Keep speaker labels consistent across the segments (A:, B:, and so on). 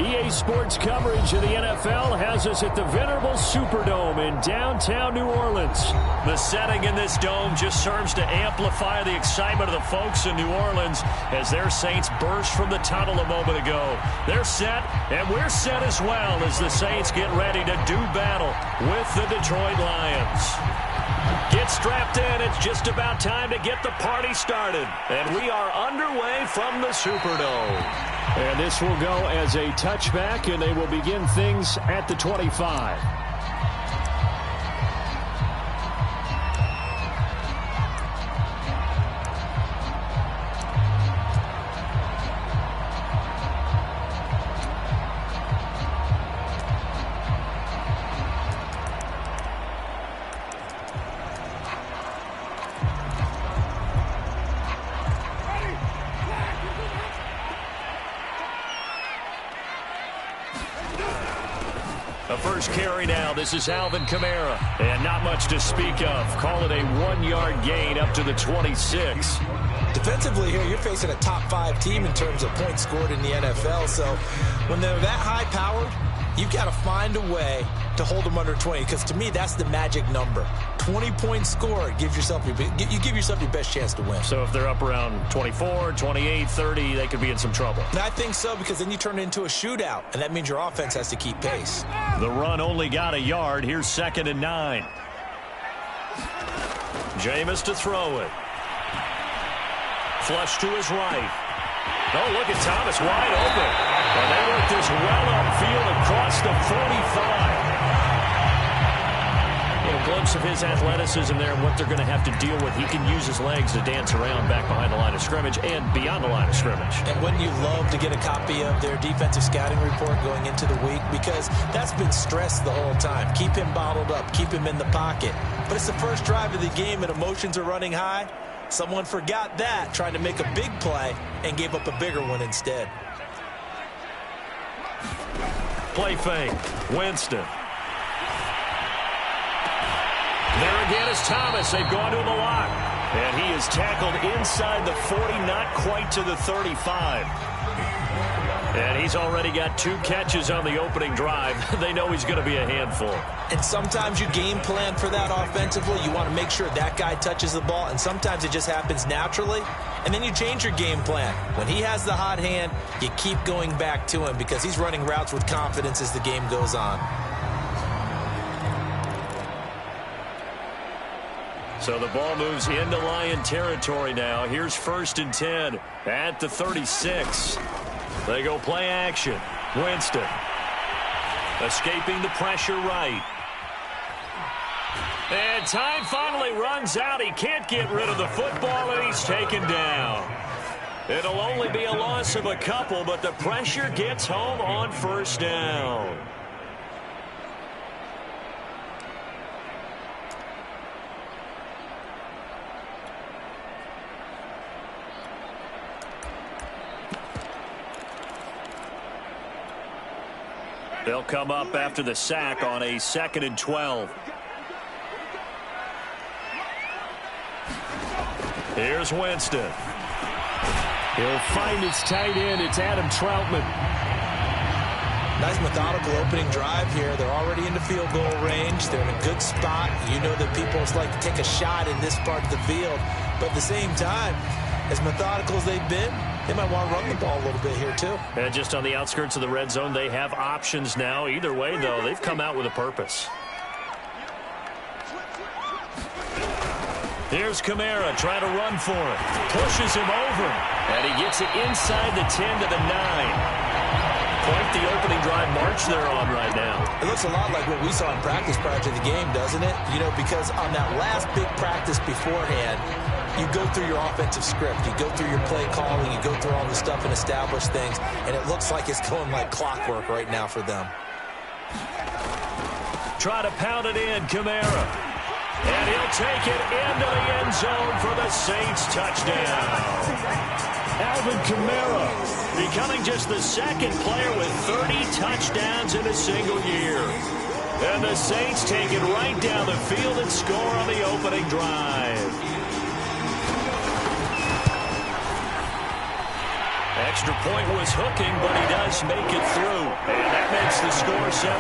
A: EA Sports coverage of the NFL has us at the venerable Superdome in downtown New Orleans. The setting in this dome just serves to amplify the excitement of the folks in New Orleans as their Saints burst from the tunnel a moment ago. They're set, and we're set as well as the Saints get ready to do battle with the Detroit Lions. Get strapped in. It's just about time to get the party started. And we are underway from the Superdome. And this will go as a touchback, and they will begin things at the 25. First carry now. This is Alvin Kamara. And not much to speak of. Call it a 1-yard gain up to the 26.
B: Defensively here, you're facing a top 5 team in terms of points scored in the NFL. So when they're that high-powered, you've got to find a way to hold them under 20. Because to me, that's the magic number. 20 points scored gives yourself you give yourself your best chance to win.
A: So if they're up around 24, 28, 30, they could be in some trouble.
B: And I think so, because then you turn it into a shootout, and that means your offense has to keep pace.
A: The run only got a yard. Here's 2nd and 9. Jameis to throw it. Flush to his right. Oh, look at Thomas wide open. And they work this well upfield across the 45. A glimpse of his athleticism there and what they're going to have to deal with. He can use his legs to dance around back behind the line of scrimmage and beyond the line of scrimmage.
B: And wouldn't you love to get a copy of their defensive scouting report going into the week? Because that's been stressed the whole time. Keep him bottled up. Keep him in the pocket. But it's the first drive of the game and emotions are running high. Someone forgot that, trying to make a big play, and gave up a bigger one instead.
A: Play fake. Winston. There again is Thomas. They've gone to him a lot. And he is tackled inside the 40, not quite to the 35. And he's already got 2 catches on the opening drive. They know he's going to be a handful.
B: And sometimes you game plan for that offensively. You want to make sure that guy touches the ball. And sometimes it just happens naturally. And then you change your game plan. When he has the hot hand, you keep going back to him because he's running routes with confidence as the game goes on.
A: So the ball moves into Lion territory now. Here's 1st and 10 at the 36. They go play action. Winston escaping the pressure right. And time finally runs out. He can't get rid of the football, and he's taken down. It'll only be a loss of a couple, but the pressure gets home on 1st down. They'll come up after the sack on a 2nd and 12. Here's Winston. He'll find his tight end. It's Adam Troutman.
B: Nice methodical opening drive here. They're already in the field goal range. They're in a good spot. You know that people like to take a shot in this part of the field. But at the same time, as methodical as they've been, they might want to run the ball a little bit here, too.
A: And just on the outskirts of the red zone, they have options now. Either way, though, they've come out with a purpose. Here's Kamara trying to run for it. Pushes him over. And he gets it inside the 10 to the 9. Quite the opening drive march they're on right now.
B: It looks a lot like what we saw in practice prior to the game, doesn't it? You know, because on that last big practice beforehand, you go through your offensive script. You go through your play calling. You go through all the stuff and establish things. And it looks like it's going like clockwork right now for them.
A: Try to pound it in, Kamara. And he'll take it into the end zone for the Saints touchdown. Alvin Kamara becoming just the 2nd player with 30 touchdowns in a single year. And the Saints take it right down the field and score on the opening drive. Extra point was hooking, but he does make it through. And that makes the score 7-0.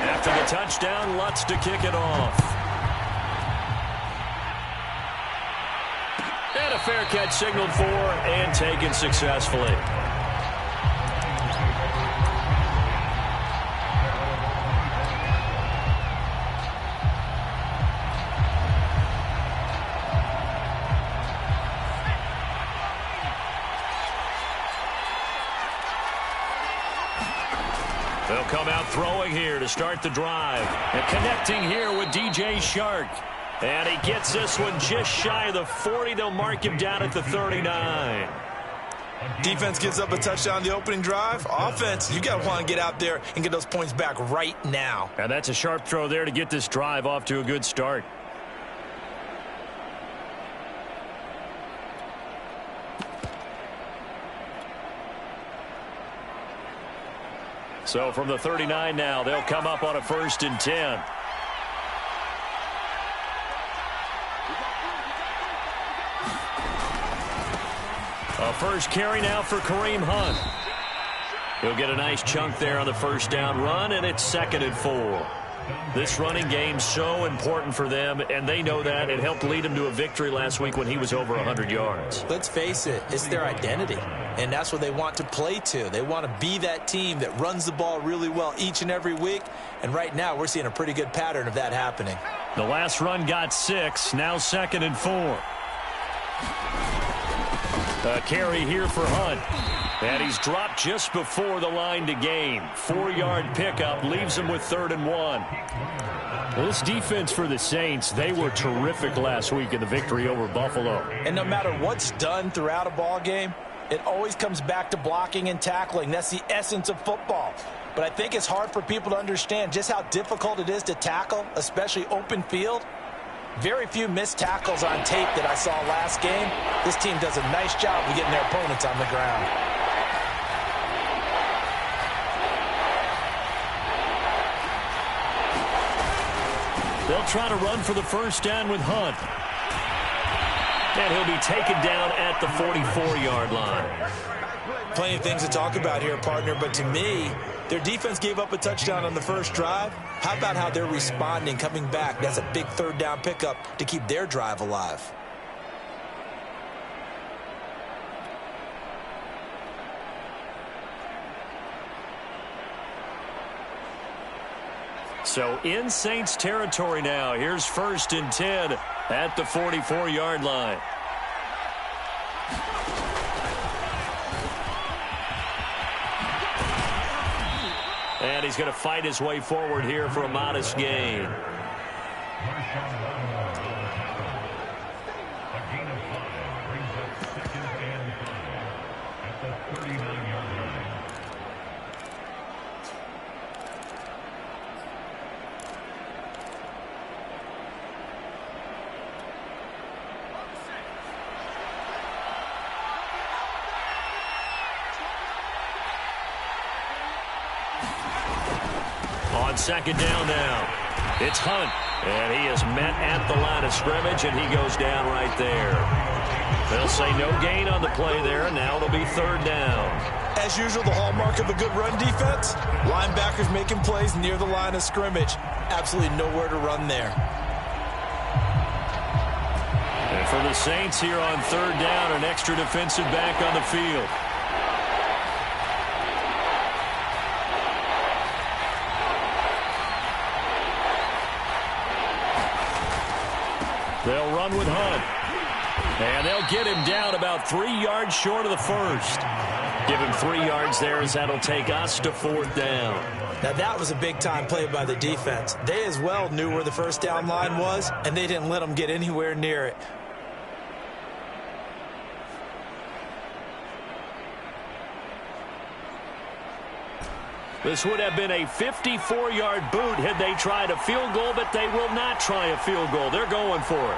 A: After the touchdown, Lutz to kick it off. And a fair catch signaled for and taken successfully. They'll come out throwing here to start the drive. And connecting here with DJ Shark. And he gets this one just shy of the 40. They'll mark him down at the 39.
B: Defense gives up a touchdown the opening drive. Offense, you got to want to get out there and get those points back right now.
A: And that's a sharp throw there to get this drive off to a good start. So from the 39 now, they'll come up on a 1st and 10. A first carry now for Kareem Hunt. He'll get a nice chunk there on the first down run, and it's 2nd and 4. This running game's so important for them, and they know that. It helped lead them to a victory last week when he was over 100 yards.
B: Let's face it, it's their identity, and that's what they want to play to. They want to be that team that runs the ball really well each and every week, and right now we're seeing a pretty good pattern of that happening.
A: The last run got 6, now 2nd and 4. A carry here for Hunt. And he's dropped just before the line to gain. 4-yard pickup leaves him with 3rd and 1. Well, this defense for the Saints, they were terrific last week in the victory over Buffalo.
B: And no matter what's done throughout a ball game, it always comes back to blocking and tackling. That's the essence of football. But I think it's hard for people to understand just how difficult it is to tackle, especially open field. Very few missed tackles on tape that I saw last game. This team does a nice job of getting their opponents on the ground.
A: They'll try to run for the first down with Hunt. And he'll be taken down at the 44-yard line.
B: Plenty of things to talk about here, partner, but to me, their defense gave up a touchdown on the first drive. How about how they're responding, coming back? That's a big 3rd down pickup to keep their drive alive.
A: So in Saints territory now. Here's 1st and 10 at the 44-yard line. And he's going to fight his way forward here for a modest gain. On 2nd down now, it's Hunt, and he is met at the line of scrimmage, and he goes down right there. They'll say no gain on the play there, and now it'll be 3rd down.
B: As usual, the hallmark of a good run defense, linebackers making plays near the line of scrimmage. Absolutely nowhere to run there.
A: And for the Saints here on 3rd down, an extra defensive back on the field. They'll run with Hunt. And they'll get him down about 3 yards short of the first. Give him 3 yards there as that'll take us to 4th down.
B: Now that was a big-time play by the defense. They as well knew where the first down line was, and they didn't let them get anywhere near it.
A: This would have been a 54-yard boot had they tried a field goal, but they will not try a field goal. They're going for it.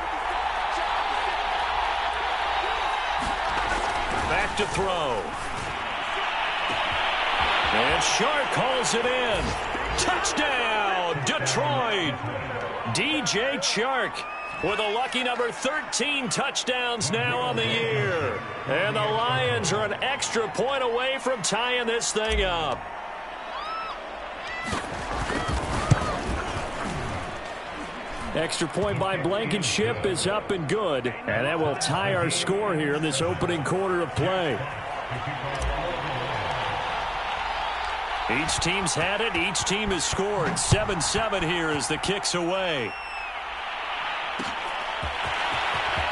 A: Back to throw. And Shark calls it in. Touchdown, Detroit! DJ Chark with a lucky number 13 touchdowns now on the year. And the Lions are an extra point away from tying this thing up. Extra point by Blankenship is up and good. And that will tie our score here in this opening quarter of play. Each team's had it. Each team has scored. 7-7 here as the kick's away.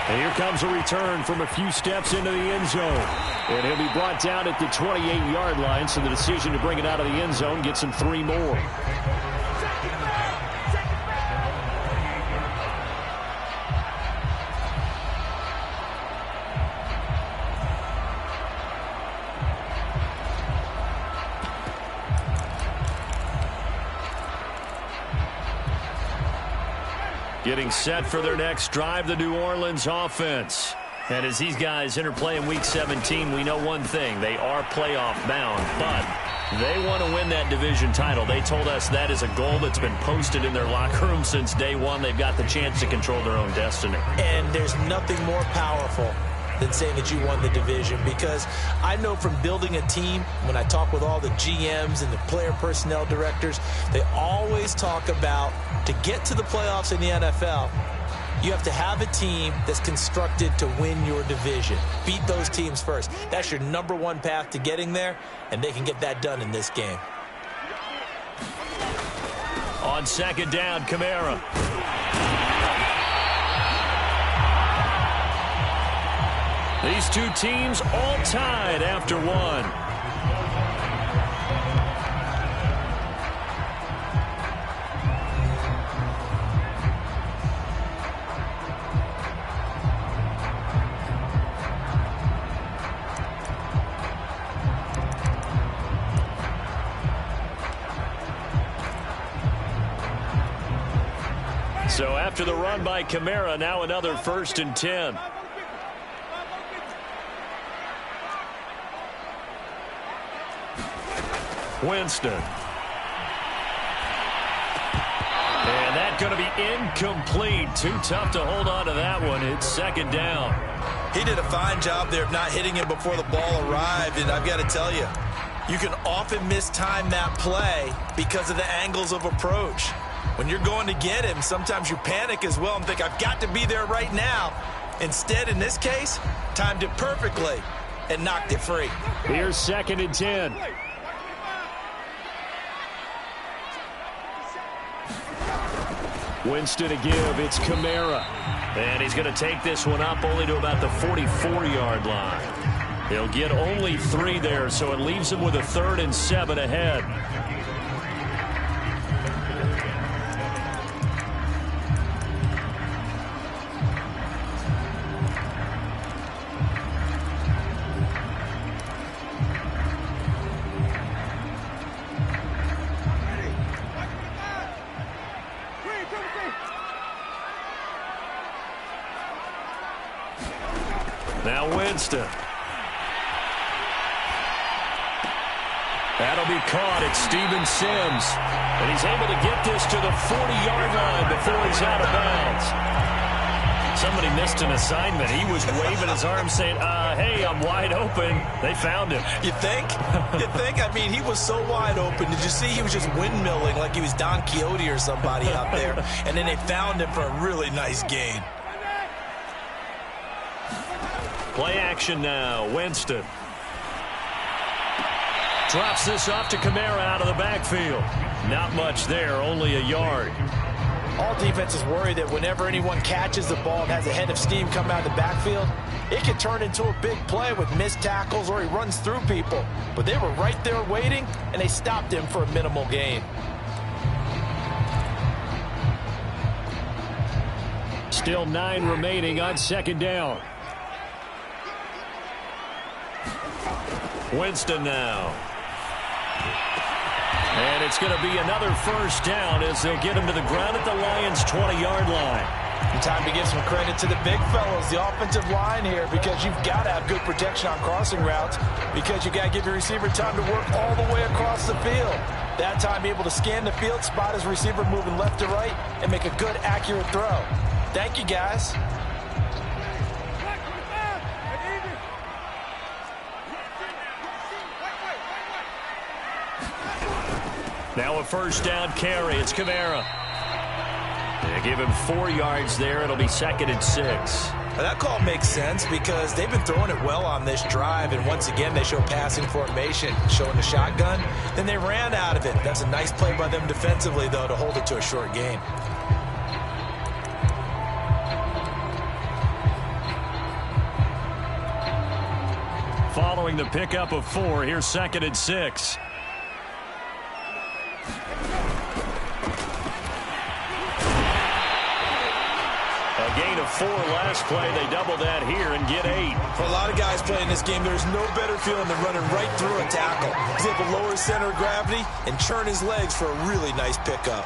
A: And here comes a return from a few steps into the end zone. And he'll be brought down at the 28-yard line, so the decision to bring it out of the end zone gets him 3 more. Getting set for their next drive, the New Orleans offense. And as these guys interplay in Week 17, we know one thing. They are playoff bound, but they want to win that division title. They told us that is a goal that's been posted in their locker room since day one. They've got the chance to control their own destiny.
B: And there's nothing more powerful than saying that you won the division, because I know from building a team, when I talk with all the GMs and the player personnel directors, they always talk about, to get to the playoffs in the NFL, you have to have a team that's constructed to win your division. Beat those teams first. That's your #1 path to getting there, and they can get that done in this game.
A: On second down, Kamara. These two teams all tied after one. So after the run by Kamara, now another 1st and 10. Winston. And that's going to be incomplete. Too tough to hold on to that one. It's second down.
B: He did a fine job there of not hitting him before the ball arrived, and I've got to tell you, you can often mistime that play because of the angles of approach. When you're going to get him, sometimes you panic as well and think, I've got to be there right now. Instead, in this case, timed it perfectly and knocked it free.
A: Here's 2nd and 10. Winston to give. It's Kamara. And he's going to take this one up only to about the 44-yard line. He'll get only 3 there, so it leaves him with a 3rd and 7 ahead. Now Winston. That'll be caught. It's Steven Sims. And he's able to get this to the 40-yard line before he's out of bounds. Somebody missed an assignment. He was waving his arm saying, hey, I'm wide open. They found him.
B: You think? You think? I mean, he was so wide open. Did you see he was just windmilling like he was Don Quixote or somebody out there? And then they found him for a really nice gain.
A: Play action now. Winston. Drops this off to Kamara out of the backfield. Not much there, only a yard.
B: All defenses worry that whenever anyone catches the ball and has a head of steam come out of the backfield, it can turn into a big play with missed tackles or he runs through people. But they were right there waiting, and they stopped him for a minimal gain.
A: Still 9 remaining on second down. Winston now. And it's going to be another first down as they'll get him to the ground at the Lions' 20-yard line.
B: Time to give some credit to the big fellas, the offensive line here, because you've got to have good protection on crossing routes, because you've got to give your receiver time to work all the way across the field. That time able to scan the field, spot his receiver moving left to right, and make a good, accurate throw. Thank you, guys.
A: Now a first down carry. It's Kamara. They give him 4 yards there. It'll be 2nd and 6.
B: Now that call makes sense because they've been throwing it well on this drive, and once again they show passing formation, showing the shotgun. Then they ran out of it. That's a nice play by them defensively, though, to hold it to a short gain.
A: Following the pickup of 4, here's 2nd and 6. A gain of 4 last play. They double that here and get 8.
B: For a lot of guys playing this game, there's no better feeling than running right through a tackle. He's able to lower his center of gravity and churn his legs for a really nice pickup.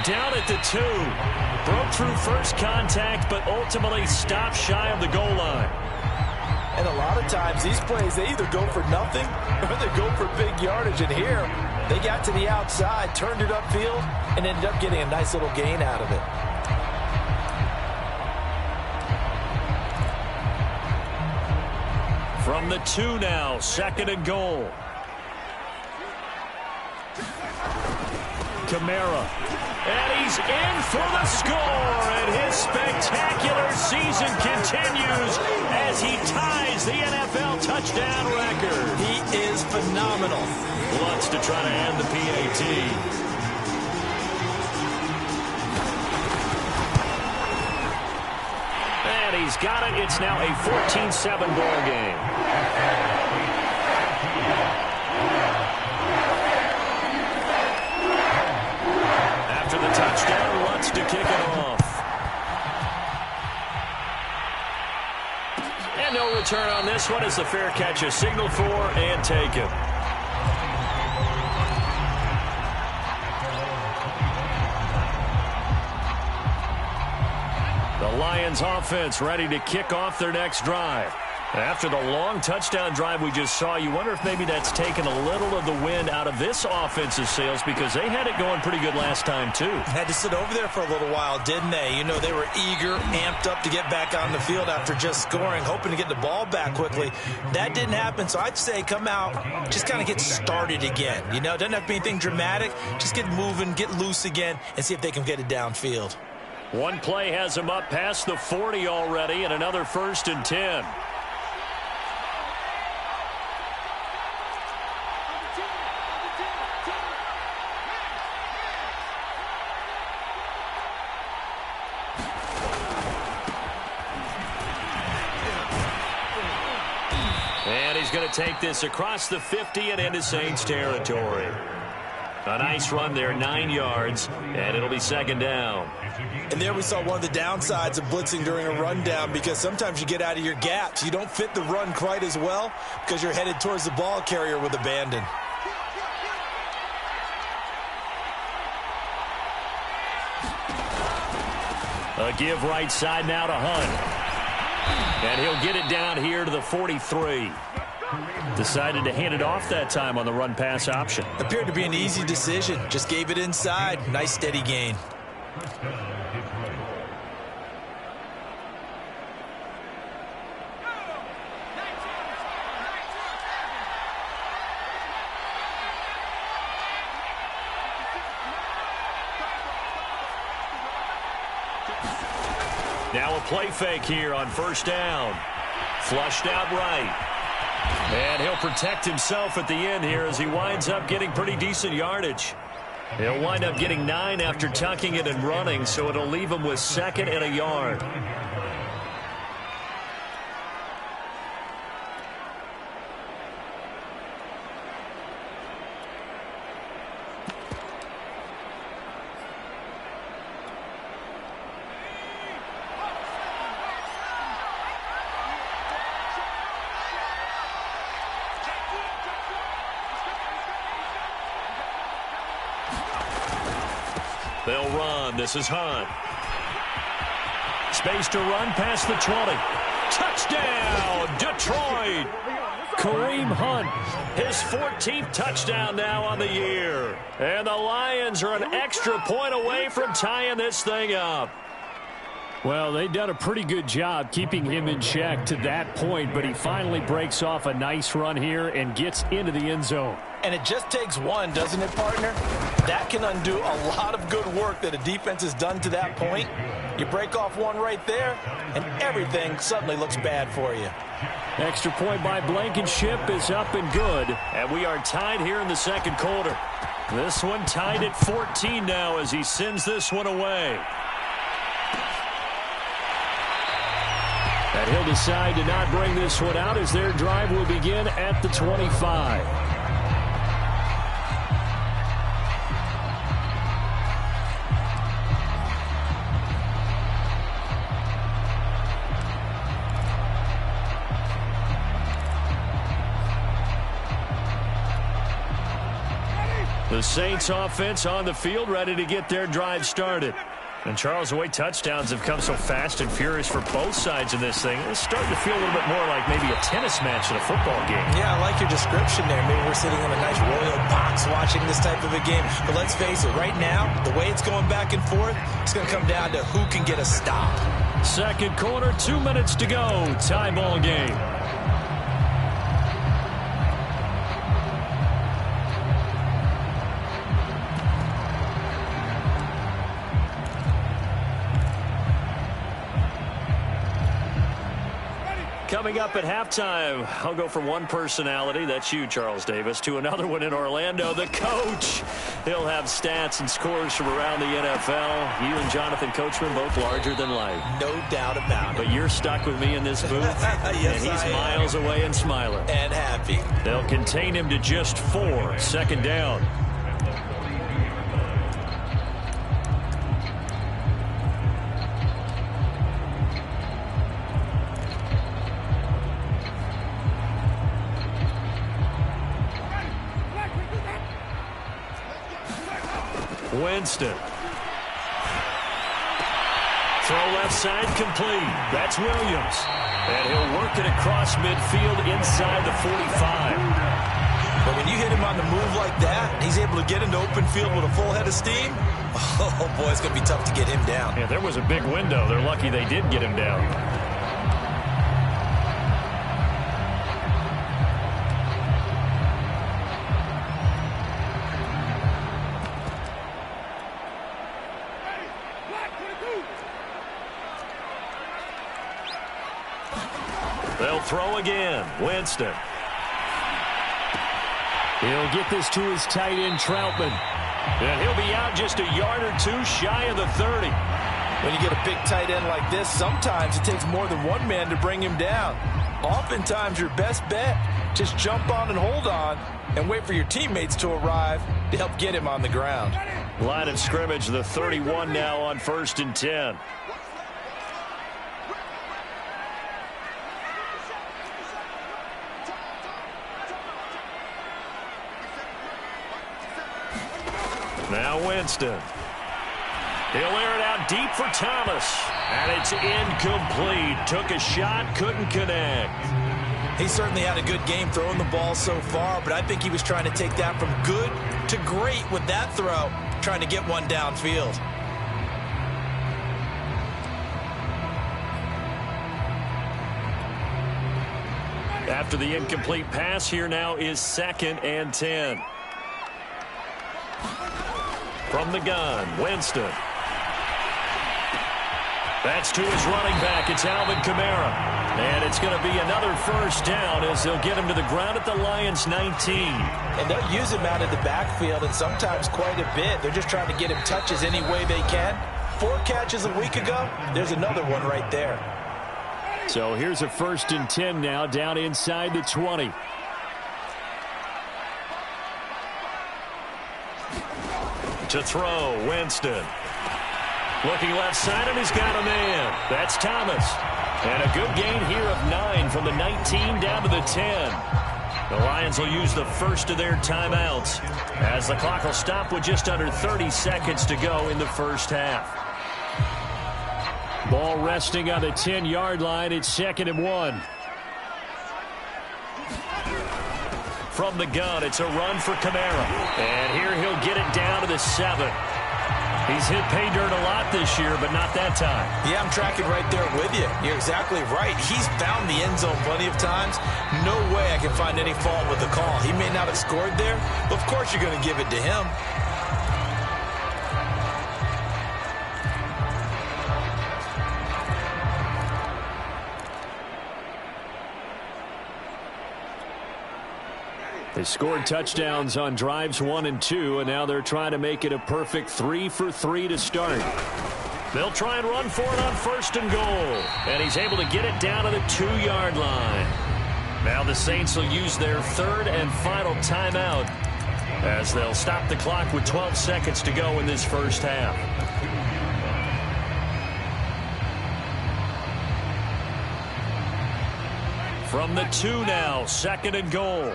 A: Down at the 2. Broke through first contact, but ultimately stopped shy of the goal line.
B: And a lot of times, these plays, they either go for nothing or they go for big yardage. And here, they got to the outside, turned it upfield, and ended up getting a nice little gain out of it.
A: From the 2 now, 2nd and goal. Kamara. And he's in for the score, and his spectacular season continues as he ties the NFL touchdown record.
B: He is phenomenal.
A: Wants to try to end the PAT. And he's got it. It's now a 14-7 ball game. After the touchdown, wants to kick it off. And no return on this one as the fair catch is signaled for and taken. The Lions offense ready to kick off their next drive. After the long touchdown drive we just saw, you wonder if maybe that's taken a little of the wind out of this offense's sails because they had it going pretty good last time, too.
B: Had to sit over there for a little while, didn't they? You know, they were eager, amped up to get back on the field after just scoring, hoping to get the ball back quickly. That didn't happen, so I'd say come out, just kind of get started again. You know, it doesn't have to be anything dramatic. Just get moving, get loose again, and see if they can get it downfield.
A: One play has them up past the 40 already, and another 1st and 10. And he's going to take this across the 50 and into Saints territory. A nice run there, 9 yards, and it'll be 2nd down.
B: And there we saw one of the downsides of blitzing during a rundown because sometimes you get out of your gaps. You don't fit the run quite as well because you're headed towards the ball carrier with abandon.
A: A give right side now to Hunt. And he'll get it down here to the 43. Decided to hand it off that time on the run-pass option.
B: Appeared to be an easy decision. Just gave it inside. Nice steady gain.
A: Now a play fake here on 1st down. Flushed out right. And he'll protect himself at the end here as he winds up getting pretty decent yardage. He'll wind up getting 9 after tucking it and running, so it'll leave him with 2nd and a yard. They'll run. This is Hunt. Space to run past the 20. Touchdown, Detroit. Kareem Hunt, his 14th touchdown now on the year. And the Lions are an extra point away from tying this thing up. Well, they've done a pretty good job keeping him in check to that point, but he finally breaks off a nice run here and gets into the end zone.
B: And it just takes one, doesn't it, partner? That can undo a lot of good work that a defense has done to that point. You break off one right there, and everything suddenly looks bad for you.
A: Extra point by Blankenship is up and good, and we are tied here in the second quarter. This one tied at 14 now as he sends this one away. And he'll decide to not bring this one out as their drive will begin at the 25. The Saints offense on the field ready to get their drive started. And Charles, the way touchdowns have come so fast and furious for both sides in this thing, it's starting to feel a little bit more like maybe a tennis match in a football game.
B: Yeah, I like your description there. Maybe we're sitting in a nice royal box watching this type of a game. But let's face it, right now, the way it's going back and forth, it's going to come down to who can get a stop.
A: Second quarter, 2 minutes to go. Tie ball game. Coming up at halftime, I'll go from one personality, that's you, Charles Davis, to another one in Orlando, the coach. He'll have stats and scores from around the NFL. You and Jonathan Coachman, both larger than life.
B: No doubt about it.
A: But you're stuck with me in this booth,
B: yes,
A: and he's miles away and smiling.
B: And happy.
A: They'll contain him to just 4. Second down. Winston. Throw left side complete. That's Williams. And he'll work it across midfield inside the 45.
B: But when you hit him on the move like that, and he's able to get into open field with a full head of steam, oh boy, it's going to be tough to get him down.
A: Yeah, there was a big window. They're lucky they did get him down. They'll throw again. Winston. He'll get this to his tight end, Troutman. And he'll be out just a yard or two shy of the 30.
B: When you get a big tight end like this, sometimes it takes more than one man to bring him down. Oftentimes, your best bet, just jump on and hold on and wait for your teammates to arrive to help get him on the ground.
A: Line of scrimmage, the 31 now on 1st and 10. Now Winston. He'll air it out deep for Thomas. And it's incomplete. Took a shot, couldn't connect.
B: He certainly had a good game throwing the ball so far, but I think he was trying to take that from good to great with that throw, trying to get one downfield.
A: After the incomplete pass, here now is 2nd and 10. From the gun, Winston. That's to his running back. It's Alvin Kamara. And it's going to be another first down as they'll get him to the ground at the Lions' 19.
B: And they'll use him out of the backfield, and sometimes quite a bit. They're just trying to get him touches any way they can. 4 catches a week ago. There's another one right there.
A: So here's a 1st and 10 now down inside the 20. To throw, Winston. Looking left side, and he's got a man. That's Thomas. And a good gain here of 9 from the 19 down to the 10. The Lions will use the first of their timeouts as the clock will stop with just under 30 seconds to go in the first half. Ball resting on the 10-yard line. It's 2nd and 1. From the gun, it's a run for Kamara. And here he'll get it down to the 7. He's hit pay dirt a lot this year, but not that time.
B: Yeah, I'm tracking right there with you. You're exactly right. He's found the end zone plenty of times. No way I can find any fault with the call. He may not have scored there, but of course you're going to give it to him.
A: They scored touchdowns on drives 1 and 2, and now they're trying to make it a perfect 3 for 3 to start. They'll try and run for it on 1st and goal, and he's able to get it down to the 2-yard line. Now the Saints will use their 3rd and final timeout as they'll stop the clock with 12 seconds to go in this first half. From the 2 now, 2nd and goal.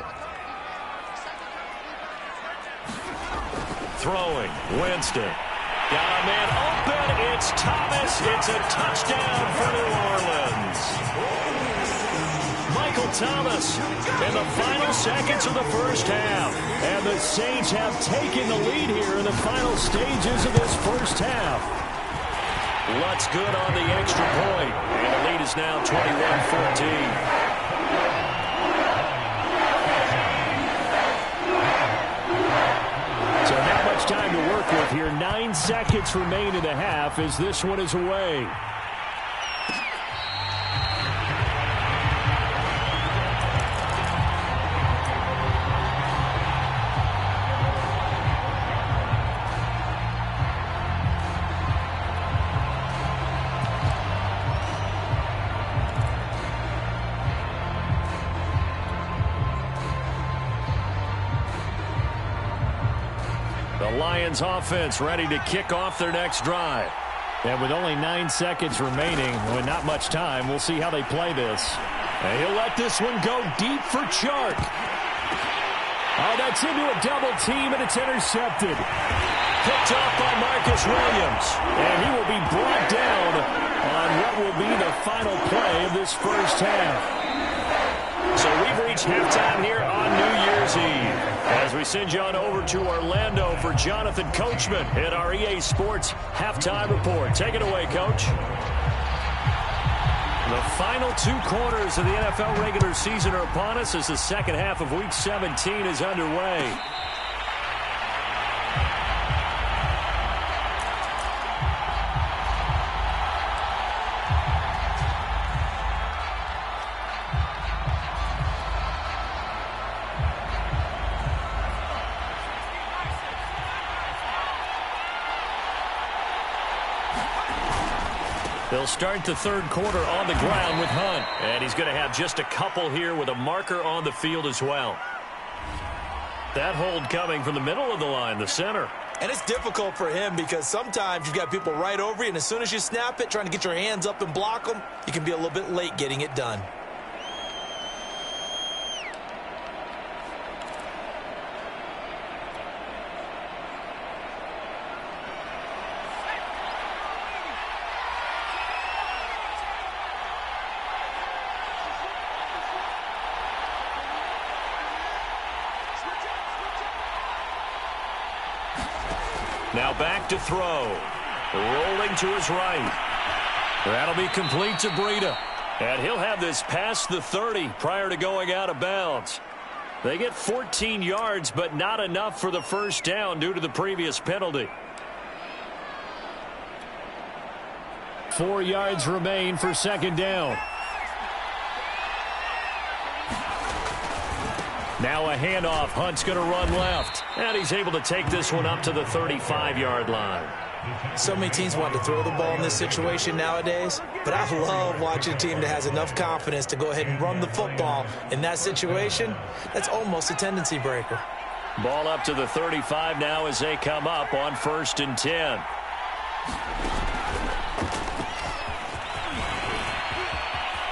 A: Throwing, Winston. Got a man open. It's Thomas. It's a touchdown for New Orleans. Michael Thomas in the final seconds of the first half. And the Saints have taken the lead here in the final stages of this first half. Lutt's good on the extra point. And the lead is now 21-14. So not much time to work with here. 9 seconds remain in the half as this one is away. The Lions offense ready to kick off their next drive. And with only 9 seconds remaining, with not much time, we'll see how they play this. And he'll let this one go deep for Chark. Oh, that's into a double team, and it's intercepted. Picked off by Marcus Williams. And he will be brought down on what will be the final play of this first half. So we've reached halftime here on New Year's Eve. As we send you on over to Orlando for Jonathan Coachman at our EA Sports Halftime Report. Take it away, Coach. The final 2 quarters of the NFL regular season are upon us as the second half of Week 17 is underway. They'll start the third quarter on the ground with Hunt. And he's going to have just a couple here with a marker on the field as well. That hold coming from the middle of the line, the center.
B: And it's difficult for him because sometimes you've got people right over you, and as soon as you snap it, trying to get your hands up and block them, you can be a little bit late getting it done.
A: Now back to throw. Rolling to his right. That'll be complete to Breida. And he'll have this past the 30 prior to going out of bounds. They get 14 yards, but not enough for the first down due to the previous penalty. 4 yards remain for second down. Now a handoff. Hunt's going to run left. And he's able to take this one up to the 35-yard line.
B: So many teams want to throw the ball in this situation nowadays, but I love watching a team that has enough confidence to go ahead and run the football. In that situation, that's almost a tendency breaker.
A: Ball up to the 35 now as they come up on 1st and 10.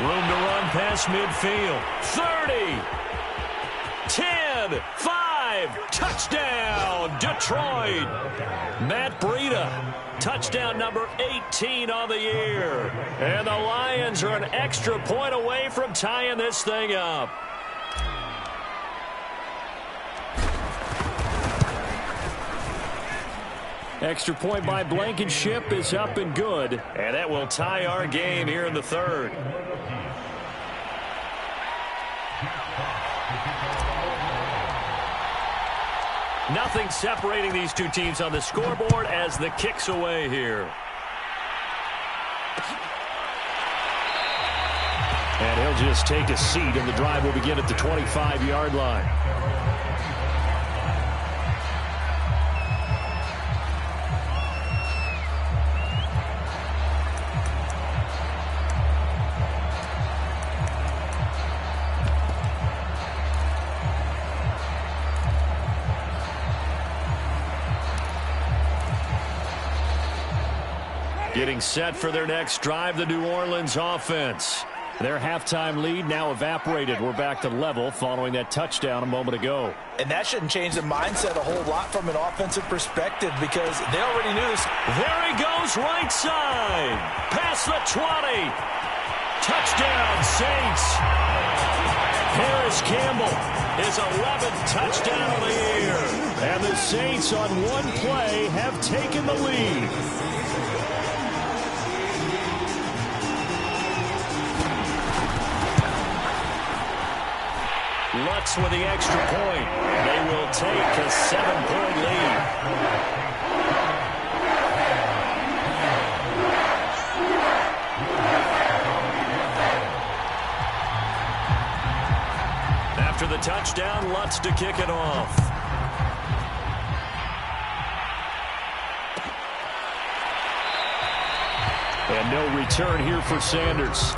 A: Room to run past midfield. 30. 10, 5, touchdown, Detroit. Matt Breida, touchdown number 18 on the year. And the Lions are an extra point away from tying this thing up. Extra point by Blankenship is up and good. And that will tie our game here in the third. Nothing separating these two teams on the scoreboard as the kick's away here. And he'll just take a seat, and the drive will begin at the 25-yard line. Getting set for their next drive, the New Orleans offense. Their halftime lead now evaporated. We're back to level following that touchdown a moment ago.
B: And that shouldn't change the mindset a whole lot from an offensive perspective because they already knew this.
A: There he goes, right side. Past the 20. Touchdown, Saints. Harris Campbell, his 11th touchdown of the year. And the Saints on one play have taken the lead. Lutz with the extra point. They will take a 7-point lead. After the touchdown, Lutz to kick it off. And no return here for Sanders.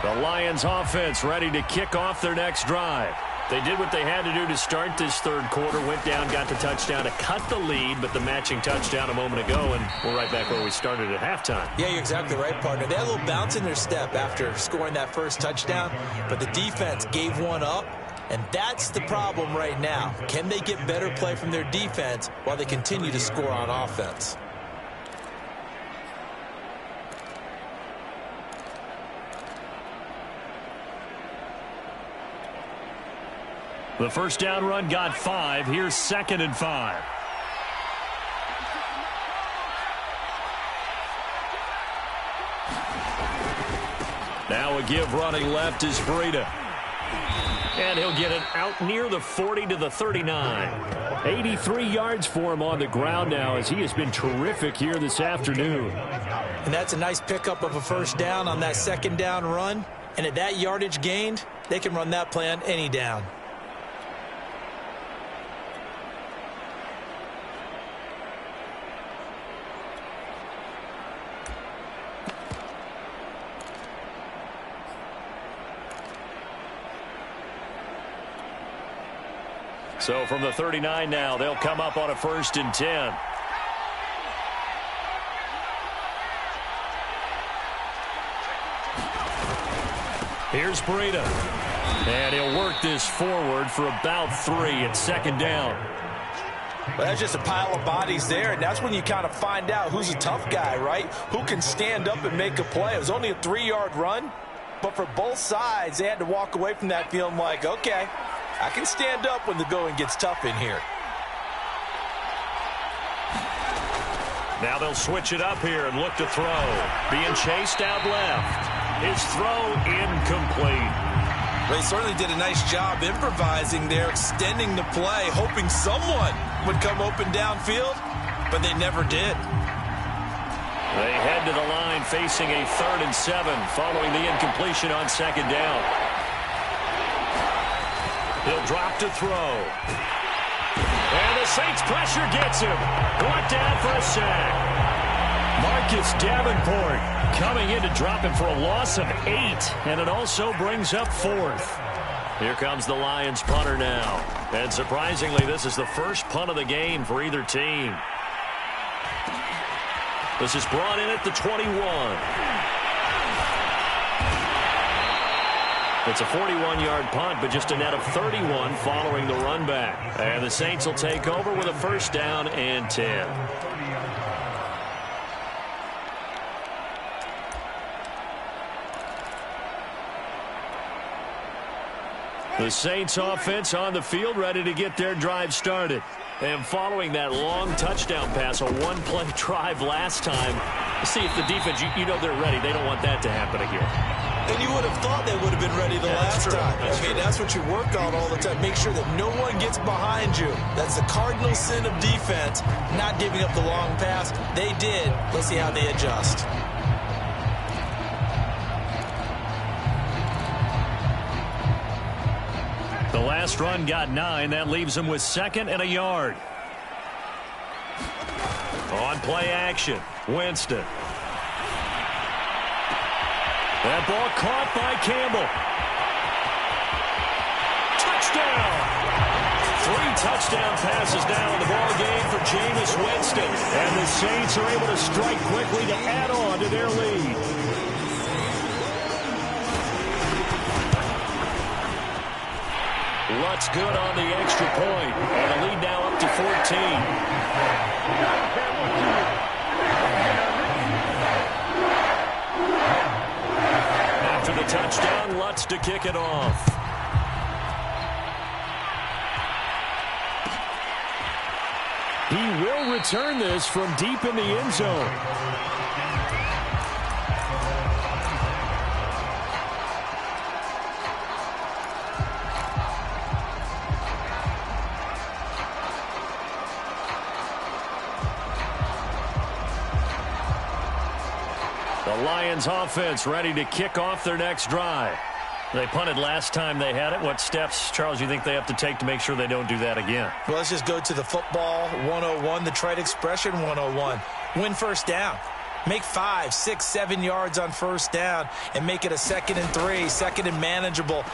A: The Lions offense ready to kick off their next drive. They did what they had to do to start this third quarter, went down, got the touchdown to cut the lead, but the matching touchdown a moment ago, and we're right back where we started at halftime.
B: Yeah, you're exactly right, partner. They had a little bounce in their step after scoring that first touchdown, but the defense gave one up, and that's the problem right now. Can they get better play from their defense while they continue to score on offense?
A: The first down run got 5. Here's 2nd and 5. Now a give running left is Breida. And he'll get it out near the 40 to the 39. 83 yards for him on the ground now as he has been terrific here this afternoon.
B: And that's a nice pickup of a first down on that second down run. And at that yardage gained, they can run that play on any down.
A: So from the 39 now, they'll come up on a 1st and 10. Here's Breida. And he'll work this forward for about 3 at 2nd down.
B: Well, that's just a pile of bodies there, and that's when you kind of find out who's a tough guy, right? Who can stand up and make a play. It was only a 3-yard run, but for both sides, they had to walk away from that feeling like, okay, I can stand up when the going gets tough in here.
A: Now they'll switch it up here and look to throw. Being chased out left. His throw incomplete.
B: They certainly did a nice job improvising there, extending the play, hoping someone would come open downfield, but they never did.
A: They head to the line facing a 3rd and 7 following the incompletion on 2nd down. He'll drop to throw. And the Saints pressure gets him. Brought down for a sack. Marcus Davenport coming in to drop him for a loss of 8. And it also brings up 4th. Here comes the Lions punter now. And surprisingly, this is the first punt of the game for either team. This is brought in at the 21. It's a 41-yard punt, but just a net of 31 following the run back. And the Saints will take over with a first down and 10. The Saints offense on the field, ready to get their drive started. And following that long touchdown pass, a one-play drive last time, see if the defense, you know they're ready. They don't want that to happen again.
B: And you would have thought they would have been ready the last time. That's what you work on all the time. Make sure that no one gets behind you. That's the cardinal sin of defense, not giving up the long pass. They did. Let's see how they adjust.
A: The last run got 9. That leaves them with 2nd and a yard. On play action, Winston. That ball caught by Campbell. Touchdown! 3 touchdown passes now in the ball game for Jameis Winston. And the Saints are able to strike quickly to add on to their lead. Lutz good on the extra point. And the lead now up to 14. After the touchdown, Lutz to kick it off. He will return this from deep in the end zone. The Lions offense ready to kick off their next drive. They punted last time they had it. What steps, Charles, you think they have to take to make sure they don't do that again?
B: Well, let's just go to the football 101, the trite expression 101. Win first down. Make 5, 6, 7 yards on first down and make it a 2nd and 3, 2nd and manageable.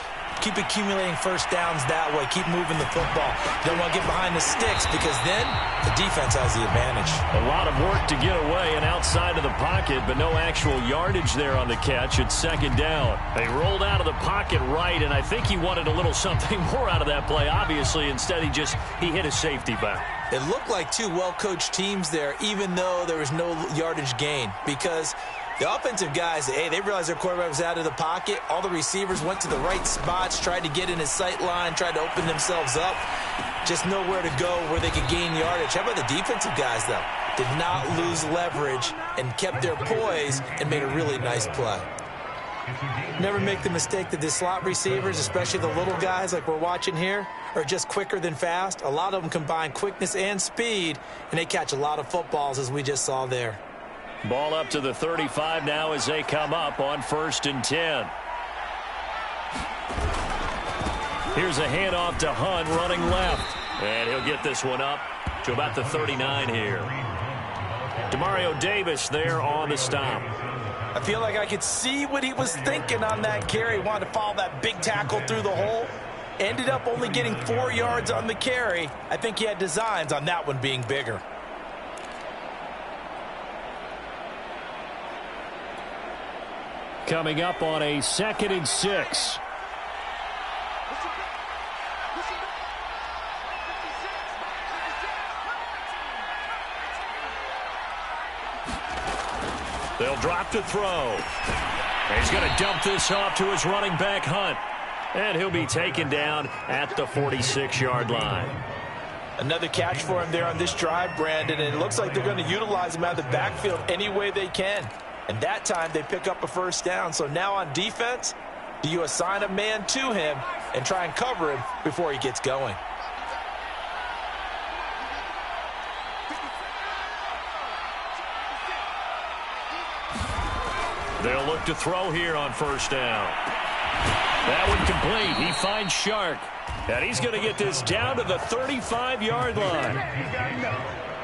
B: Keep accumulating first downs that way. Keep moving the football. You don't want to get behind the sticks because then the defense has the advantage.
A: A lot of work to get away and outside of the pocket, but no actual yardage there on the catch. It's 2nd down. They rolled out of the pocket right, and I think he wanted a little something more out of that play, obviously. Instead, he hit a safety back.
B: It looked like 2 well-coached teams there, even though there was no yardage gain, because the offensive guys, they realized their quarterback was out of the pocket. All the receivers went to the right spots, tried to get in his sight line, tried to open themselves up. Just nowhere to go where they could gain yardage. How about the defensive guys, though? Did not lose leverage and kept their poise and made a really nice play. Never make the mistake that the slot receivers, especially the little guys like we're watching here, are just quicker than fast. A lot of them combine quickness and speed, and they catch a lot of footballs, as we just saw there.
A: Ball up to the 35 now as they come up on 1st and 10. Here's a handoff to Hunt running left. And he'll get this one up to about the 39 here. Demario Davis there on the stop.
B: I feel like I could see what he was thinking on that carry. Wanted to follow that big tackle through the hole. Ended up only getting 4 yards on the carry. I think he had designs on that one being bigger.
A: Coming up on a 2nd and 6. They'll drop to throw. He's going to dump this off to his running back, Hunt. And he'll be taken down at the 46-yard line.
B: Another catch for him there on this drive, Brandon, and it looks like they're going to utilize him out of the backfield any way they can. And that time they pick up a first down. So now on defense, do you assign a man to him and try and cover him before he gets going?
A: They'll look to throw here on first down. That one complete. He finds Shark. And he's going to get this down to the 35-yard line.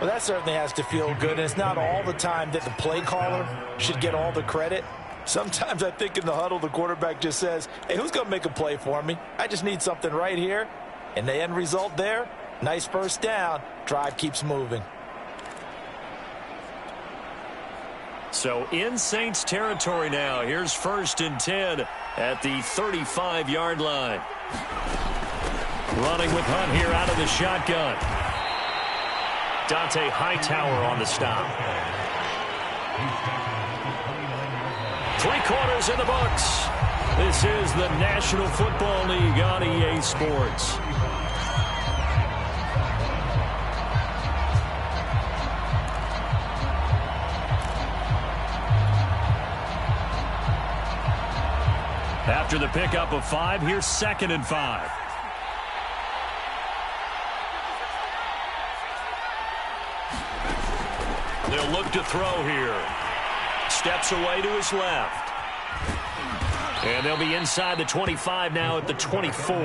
B: Well, that certainly has to feel good. And it's not all the time that the play caller should get all the credit. Sometimes I think in the huddle, the quarterback just says, hey, who's going to make a play for me? I just need something right here. And the end result there, nice first down. Drive keeps moving.
A: So in Saints territory now. Here's 1st and 10 at the 35-yard line. Running with Hunt here out of the shotgun. Dante Hightower on the stop. 3 quarters in the books. This is the National Football League on EA Sports. After the pickup of 5, here's 2nd and 5. They'll look to throw here. Steps away to his left. And they'll be inside the 25 now at the 24.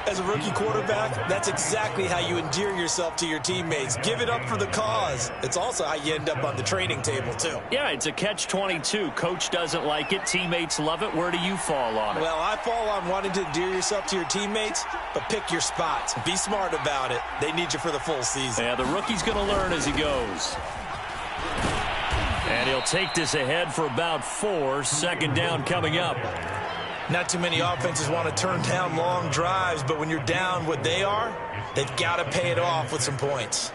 B: As a rookie quarterback, that's exactly how you endear yourself to your teammates. Give it up for the cause. It's also how you end up on the training table, too.
A: Yeah, it's a catch-22. Coach doesn't like it. Teammates love it. Where do you fall on it?
B: Well, I fall on wanting to endear yourself to your teammates, but pick your spots. Be smart about it. They need you for the full season.
A: Yeah, the rookie's going to learn as he goes. And he'll take this ahead for about 4. 2nd down coming up.
B: Not too many offenses want to turn down long drives, but when you're down what they are, they've got to pay it off with some points.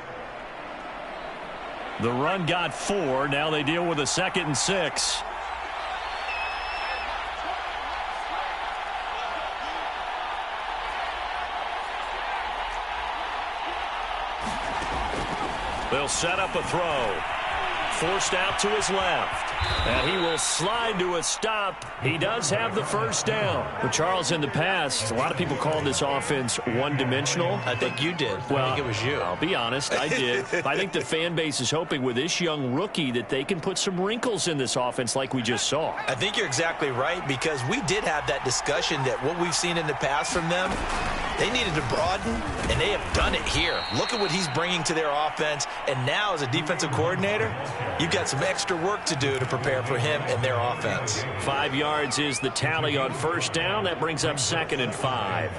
A: The run got 4. Now they deal with a 2nd and 6. They'll set up a throw. Forced out to his left. And he will slide to a stop. He does have the 1st down. But Charles, in the past, a lot of people called this offense one-dimensional.
B: I think you did.
A: Well,
B: I think it was you.
A: I'll be honest, I did. I think the fan base is hoping with this young rookie that they can put some wrinkles in this offense like we just saw.
B: I think you're exactly right, because we did have that discussion that what we've seen in the past from them, they needed to broaden, and they have done it here. Look at what he's bringing to their offense, and now as a defensive coordinator, you've got some extra work to do to prepare for him and their offense.
A: 5 yards is the tally on 1st down. That brings up 2nd and 5.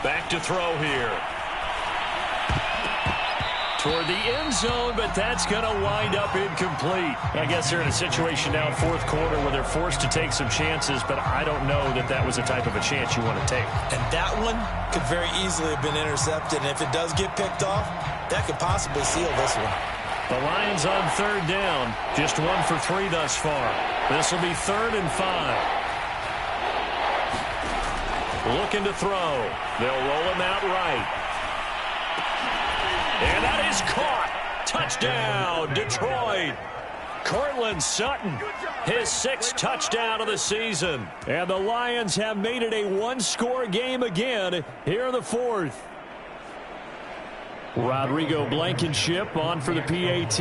A: Back to throw here. Toward the end zone, but that's going to wind up incomplete. I guess they're in a situation now in 4th quarter where they're forced to take some chances, but I don't know that that was the type of a chance you want to take.
B: And that one could very easily have been intercepted, and if it does get picked off, that could possibly seal this one.
A: The Lions on 3rd down, just 1 for 3 thus far. This will be 3rd and 5. Looking to throw. They'll roll him out right. And that is caught. Touchdown, Detroit. Cortland Sutton, his 6th touchdown of the season. And the Lions have made it a 1-score game again here in the 4th. Rodrigo Blankenship on for the PAT.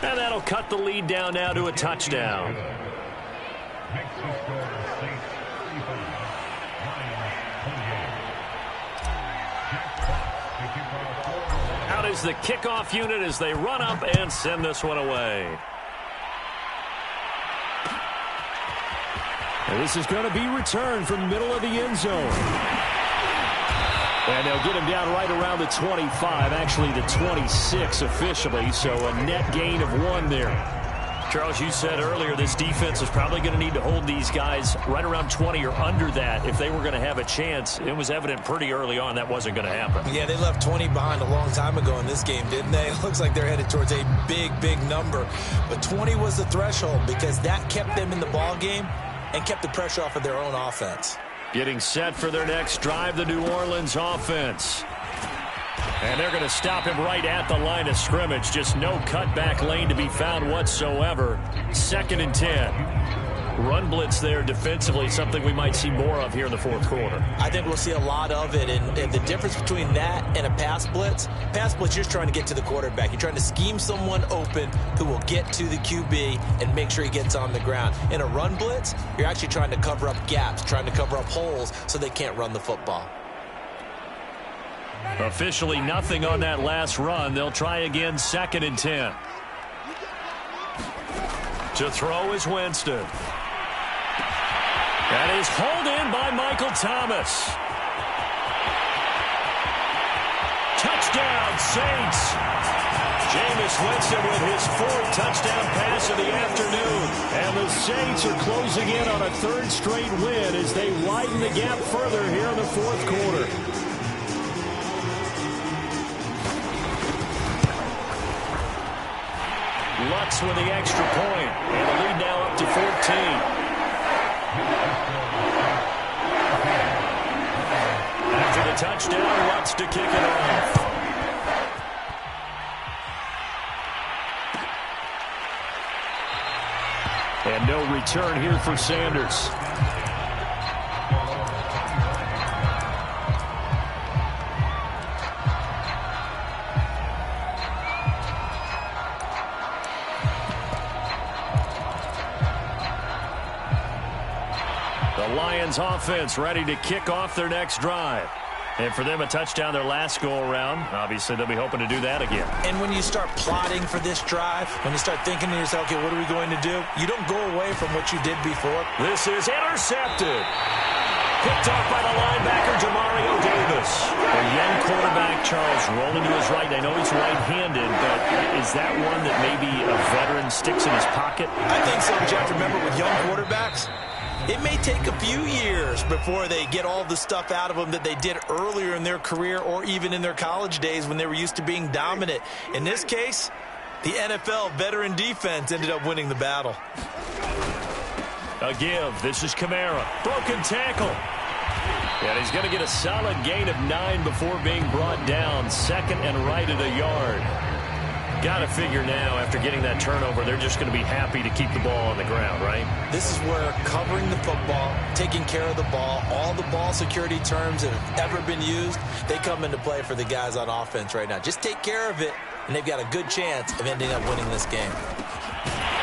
A: And that'll cut the lead down now to a touchdown. Out is the kickoff unit as they run up and send this one away. And this is going to be returned from the middle of the end zone. And they'll get him down right around the 25, actually the 26 officially, so a net gain of 1 there. Charles, you said earlier this defense is probably going to need to hold these guys right around 20 or under that if they were going to have a chance. It was evident pretty early on that wasn't going to happen.
B: Yeah, they left 20 behind a long time ago in this game, didn't they? It looks like they're headed towards a big, big number. But 20 was the threshold because that kept them in the ball game and kept the pressure off of their own offense.
A: Getting set for their next drive, the New Orleans offense. And they're going to stop him right at the line of scrimmage. Just no cutback lane to be found whatsoever. 2nd and 10. Run blitz there defensively, something we might see more of here in the 4th quarter.
B: I think we'll see a lot of it. And the difference between that and a pass blitz, you're just trying to get to the quarterback. You're trying to scheme someone open who will get to the QB and make sure he gets on the ground. In a run blitz, you're actually trying to cover up gaps, trying to cover up holes so they can't run the football.
A: Officially nothing on that last run. They'll try again, 2nd and 10. To throw is Winston. That is hauled in by Michael Thomas. Touchdown, Saints. Jameis Winston with his 4th touchdown pass of the afternoon. And the Saints are closing in on a 3rd straight win as they widen the gap further here in the 4th quarter. Lutz with the extra point. And the lead now up to 14. After the touchdown, Lutz to kick it off. And no return here for Sanders. The Lions offense ready to kick off their next drive. And for them, a touchdown their last go-around. Obviously, they'll be hoping to do that again.
B: And when you start plotting for this drive, when you start thinking to yourself, okay, what are we going to do? You don't go away from what you did before.
A: This is intercepted. Picked off by the linebacker, Jamario Davis. A young quarterback, Charles, rolling to his right. I know he's right-handed, but is that one that maybe a veteran sticks in his pocket?
B: I think so, Jeff. Remember, with young quarterbacks, it may take a few years before they get all the stuff out of them that they did earlier in their career or even in their college days when they were used to being dominant. In this case, the NFL veteran defense ended up winning the battle.
A: A give. This is Kamara. Broken tackle. And he's going to get a solid gain of 9 before being brought down. 2nd and right at a yard. Got to figure now, after getting that turnover, they're just going to be happy to keep the ball on the ground, right?
B: This is where covering the football, taking care of the ball, all the ball security terms that have ever been used, they come into play for the guys on offense right now. Just take care of it, and they've got a good chance of ending up winning this game.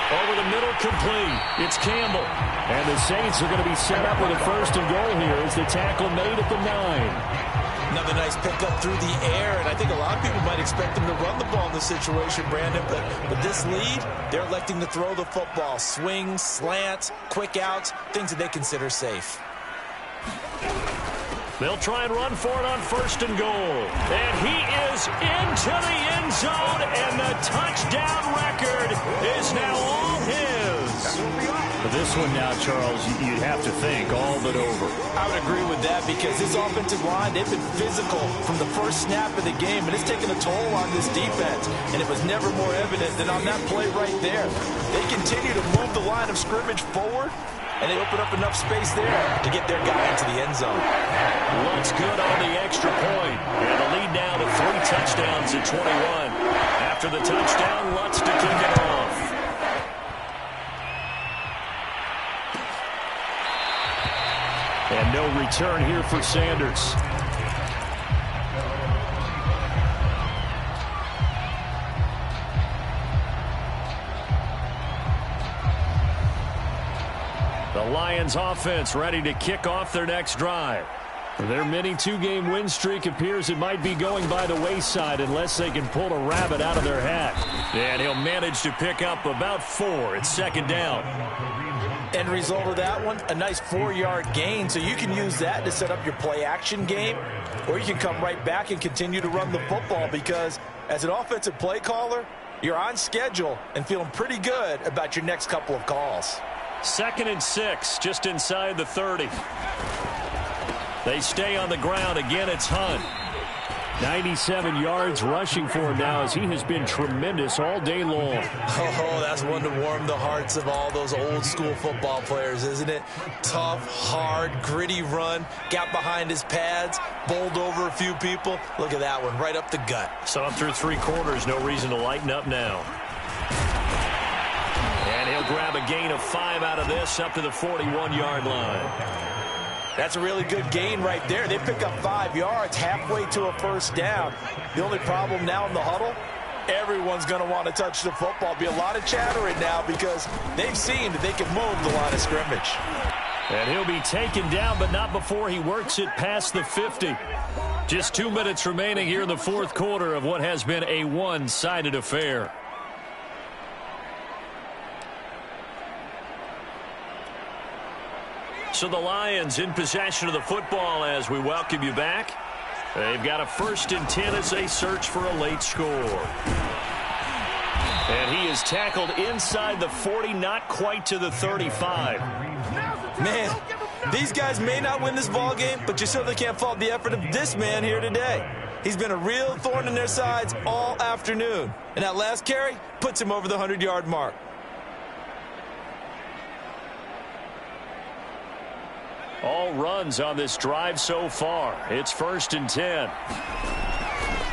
A: Over the middle, complete. It's Campbell. And the Saints are going to be set up with a 1st and goal here as the tackle made at the 9.
B: Another nice pickup through the air, and I think a lot of people might expect them to run the ball in this situation, Brandon, but with this lead, they're electing to throw the football. Swings, slants, quick outs, things that they consider safe.
A: They'll try and run for it on 1st and goal. And he is into the end zone, and the touchdown record is now all his. But this one now, Charles, you'd have to think all but over.
B: I would agree with that because this offensive line, they've been physical from the first snap of the game, and it's taken a toll on this defense. And it was never more evident than on that play right there. They continue to move the line of scrimmage forward, and they open up enough space there to get their guy into the end zone.
A: Looks good on the extra point. And the lead now to 3 touchdowns at 21. After the touchdown, Lutz to kick it off. And no return here for Sanders. The Lions offense ready to kick off their next drive. Their mini 2-game win streak appears it might be going by the wayside unless they can pull a rabbit out of their hat. And he'll manage to pick up about 4. It's 2nd down.
B: End result of that one, a nice 4-yard gain. So you can use that to set up your play-action game, or you can come right back and continue to run the football because as an offensive play caller, you're on schedule and feeling pretty good about your next couple of calls.
A: 2nd and 6, just inside the 30. They stay on the ground. Again, it's Hunt. 97 yards rushing for him now as he has been tremendous all day long.
B: Oh, that's one to warm the hearts of all those old school football players, isn't it? Tough, hard, gritty run, got behind his pads, bowled over a few people. Look at that one, right up the gut.
A: So up through 3 quarters, no reason to lighten up now. And he'll grab a gain of 5 out of this up to the 41-yard line.
B: That's a really good gain right there. They pick up 5 yards halfway to a 1st down. The only problem now in the huddle, everyone's going to want to touch the football. Be a lot of chattering now because they've seen that they can move the line of scrimmage.
A: And he'll be taken down, but not before he works it past the 50. Just 2 minutes remaining here in the fourth quarter of what has been a one-sided affair. So the Lions in possession of the football as we welcome you back. They've got a 1st and 10 as they search for a late score. And he is tackled inside the 40, not quite to the 35.
B: Man, these guys may not win this ball game, but you certainly can't fault the effort of this man here today. He's been a real thorn in their sides all afternoon. And that last carry puts him over the 100-yard mark.
A: All runs on this drive so far. It's 1st and 10.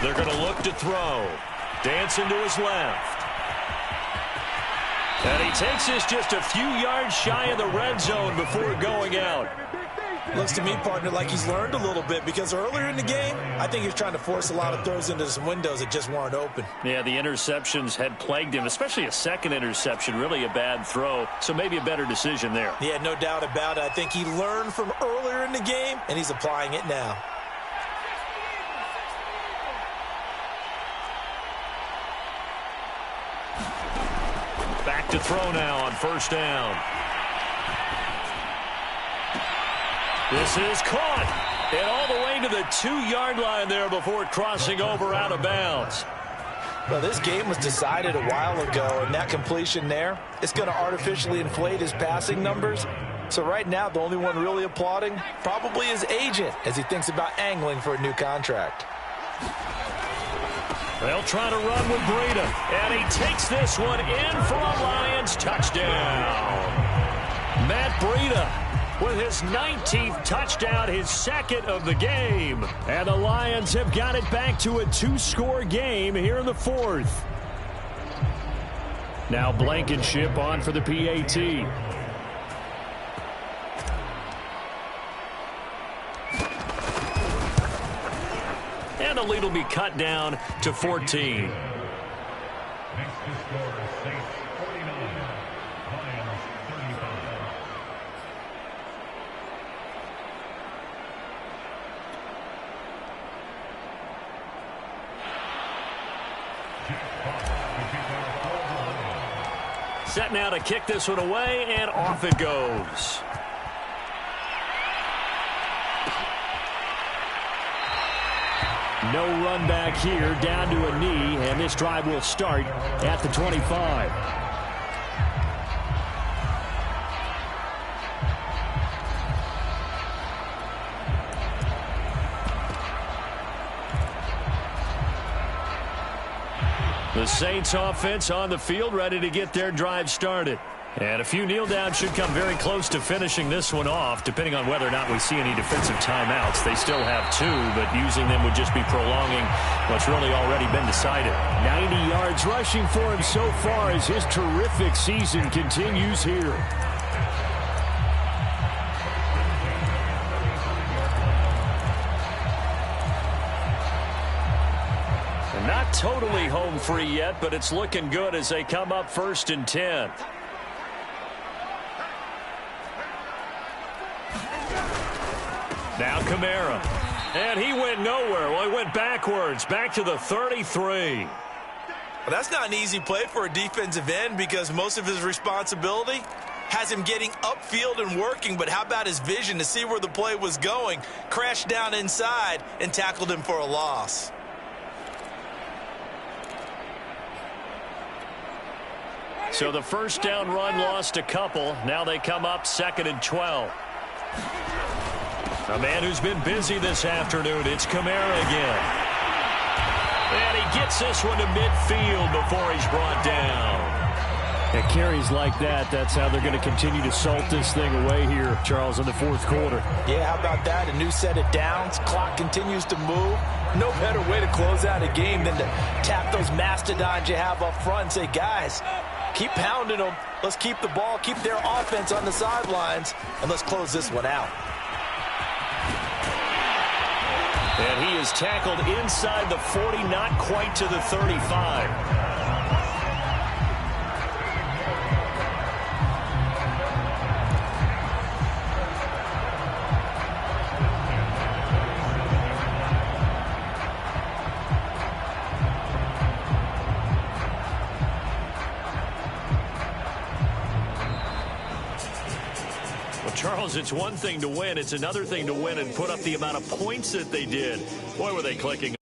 A: They're going to look to throw. Dancing to his left. And he takes this just a few yards shy of the red zone before going out.
B: Looks to me, partner, like he's learned a little bit because earlier in the game, I think he was trying to force a lot of throws into some windows that just weren't open.
A: Yeah, the interceptions had plagued him, especially a second interception, really a bad throw. So maybe a better decision there.
B: Yeah, no doubt about it. I think he learned from earlier in the game, and he's applying it now.
A: Back to throw now on 1st down. This is caught. And all the way to the 2-yard line there before crossing over out of bounds.
B: Well, this game was decided a while ago, and that completion there, it's going to artificially inflate his passing numbers. So right now, the only one really applauding probably his agent as he thinks about angling for a new contract.
A: They'll try to run with Breida, and he takes this one in for a Lions touchdown. Matt Breida with his 19th touchdown, his 2nd of the game. And the Lions have got it back to a 2-score game here in the 4th. Now Blankenship on for the PAT. And the lead will be cut down to 14.
C: Next to score, Saints 49, Lions 35.
A: Set now to kick this one away, and off it goes. No run back here, down to a knee, and this drive will start at the 25. The Saints offense on the field, ready to get their drive started. And a few kneel downs should come very close to finishing this one off, depending on whether or not we see any defensive timeouts. They still have 2, but using them would just be prolonging what's really already been decided. 90 yards rushing for him so far as his terrific season continues here. And not totally home free yet, but it's looking good as they come up 1st and 10. Now Kamara. And he went nowhere. Well, he went backwards, back to the 33.
B: Well, that's not an easy play for a defensive end because most of his responsibility has him getting upfield and working. But how about his vision to see where the play was going? Crashed down inside and tackled him for a loss.
A: So the 1st down run lost a couple. Now they come up 2nd and 12. A man who's been busy this afternoon, it's Kamara again. And he gets this one to midfield before he's brought down. And carries like that, that's how they're going to continue to salt this thing away here, Charles, in the 4th quarter.
B: Yeah, how about that? A new set of downs. Clock continues to move. No better way to close out a game than to tap those mastodons you have up front and say, guys, keep pounding them. Let's keep the ball, keep their offense on the sidelines, and let's close this one out.
A: And he is tackled inside the 40, not quite to the 35. Charles, it's one thing to win. It's another thing to win and put up the amount of points that they did. Boy, were they clicking.